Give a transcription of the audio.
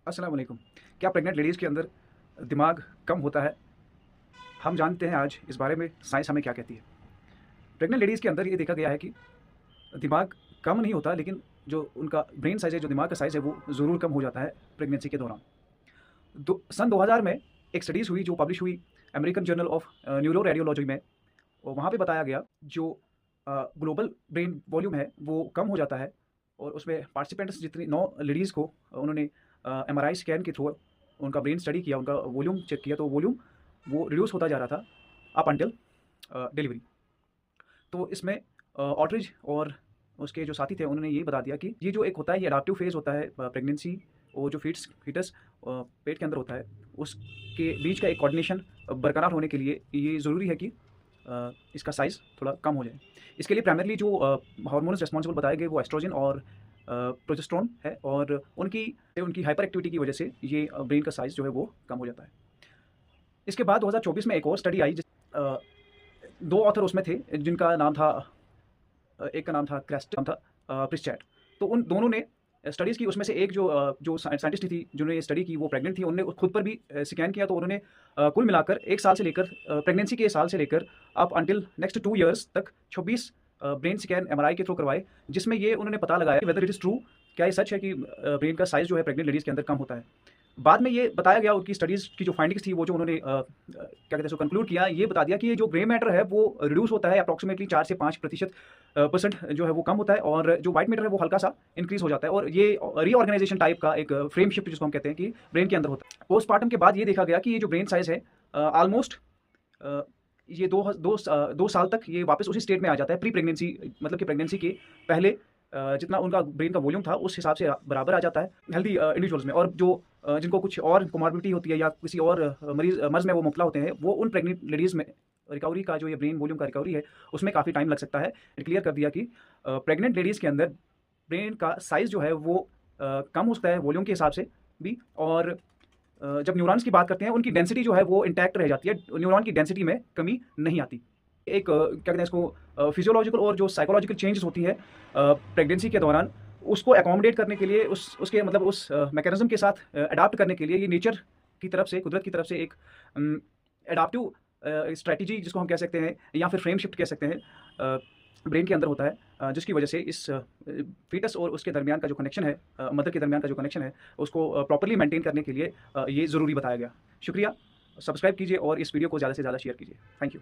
अस्सलाम वालेकुम। क्या प्रेग्नेंट लेडीज़ के अंदर दिमाग कम होता है? हम जानते हैं आज इस बारे में साइंस हमें क्या कहती है। प्रेग्नेंट लेडीज़ के अंदर ये देखा गया है कि दिमाग कम नहीं होता, लेकिन जो उनका ब्रेन साइज़ है, जो दिमाग का साइज़ है, वो ज़रूर कम हो जाता है प्रेगनेंसी के दौरान। सन 2000 में एक स्टडीज़ हुई जो पब्लिश हुई American journal of neuro radiology में। और वहाँ पे बताया गया जो ग्लोबल ब्रेन वॉल्यूम है वो कम हो जाता है। और उसमें पार्टिसिपेंट्स जितनी 9 लेडीज़ को उन्होंने एमआरआई स्कैन के थ्रू उनका ब्रेन स्टडी किया, उनका वॉल्यूम चेक किया, तो वॉल्यूम वो रिड्यूस होता जा रहा था अप अंटिल डिलीवरी। तो इसमें ऑटरिज और उसके जो साथी थे उन्होंने ये बता दिया कि ये जो एक होता है, ये अडैप्टिव फेज़ होता है प्रेगनेंसी और जो फीटस पेट के अंदर होता है, उसके बीच का एक कोऑर्डिनेशन बरकरार होने के लिए ये ज़रूरी है कि इसका साइज़ थोड़ा कम हो जाए। इसके लिए प्राइमरीली जो हार्मोन्स रिस्पॉन्सिबल बताए गए वो एस्ट्रोजन और प्रोजेस्टेरोन है, और उनकी उनकी हाइपर एक्टिविटी की वजह से ये ब्रेन का साइज़ जो है वो कम हो जाता है। इसके बाद 2024 में एक और स्टडी आई, 2 ऑथर उसमें थे जिनका नाम था एक का नाम था प्रिस्चैट। तो उन दोनों ने स्टडीज़ की, उसमें से एक जो साइंटिस्ट थी जिन्होंने ये स्टडी की वो प्रेग्नेंट थी, उन्होंने खुद पर भी स्कैन किया, तो उन्होंने कुल मिलाकर 1 साल से लेकर प्रेगनेंसी के साल से लेकर अप अंटिल नेक्स्ट 2 इयर्स तक 26 ब्रेन स्कैन एमआरआई के थ्रू करवाए, जिसमें ये उन्होंने पता लगाया कि वेदर इट इज़ ट्रू, क्या ये सच है कि ब्रेन का साइज़ जो है प्रेग्नेंट लेडीज़ के अंदर कम होता है। बाद में ये बताया गया, उनकी स्टडीज़ की जो फाइंडिंग्स थी वो जो उन्होंने क्या कहते हैं उसको कंक्लूड किया, ये बता दिया कि ये जो ग्रे मैटर है वो रिड्यूस होता है अप्रॉक्सिमेटली 4 से 5% परसेंट जो है वो कम होता है, और जो व्हाइट मैटर है वो हल्का-सा इंक्रीज़ हो जाता है, और ये रीऑर्गेनाइजेशन टाइप का एक फ्रेम शिफ्ट जिसको हम कहते हैं कि ब्रेन के अंदर होता है। पोस्टपार्टम के बाद ये देखा गया कि ये जो ब्रेन साइज़ है ऑलमोस्ट ये 2 साल तक ये वापस उसी स्टेट में आ जाता है प्री प्रेगनेंसी, मतलब कि प्रेगनेंसी के पहले जितना उनका ब्रेन का वॉल्यूम था उस हिसाब से बराबर आ जाता है हेल्दी इंडिविजुअल्स में। और जो जिनको कुछ और कोमॉर्बिडिटी होती है या किसी और मर्ज़ में वो मुब्तला होते हैं, वो उन प्रेग्नेंट लेडीज़ में रिकवरी का जो ये ब्रेन वॉल्यूम का रिकवरी है उसमें काफ़ी टाइम लग सकता है। क्लियर कर दिया कि प्रेग्नेंट लेडीज़ के अंदर ब्रेन का साइज़ जो है वो कम हो सकता है वॉल्यूम के हिसाब से भी, और जब न्यूरॉन्स की बात करते हैं उनकी डेंसिटी जो है वो इंटैक्ट रह जाती है, न्यूरॉन की डेंसिटी में कमी नहीं आती। एक क्या कहते हैं इसको फिजियोलॉजिकल और जो साइकोलॉजिकल चेंजेस होती है प्रेगनेंसी के दौरान, उसको अकोमोडेट करने के लिए उसके मतलब उस मैकेनिज्म के साथ अडॉप्ट करने के लिए ये नेचर की तरफ से, कुदरत की तरफ से एक एडाप्टिव स्ट्रैटेजी जिसको हम कह सकते हैं, या फिर फ्रेम शिफ्ट कह सकते हैं, ब्रेन के अंदर होता है, जिसकी वजह से इस फीटस और उसके दरमियान का जो कनेक्शन है, मदर के दरमियान का जो कनेक्शन है, उसको प्रॉपर्ली मेंटेन करने के लिए ये ज़रूरी बताया गया। शुक्रिया, सब्सक्राइब कीजिए और इस वीडियो को ज़्यादा से ज़्यादा शेयर कीजिए। Thank you.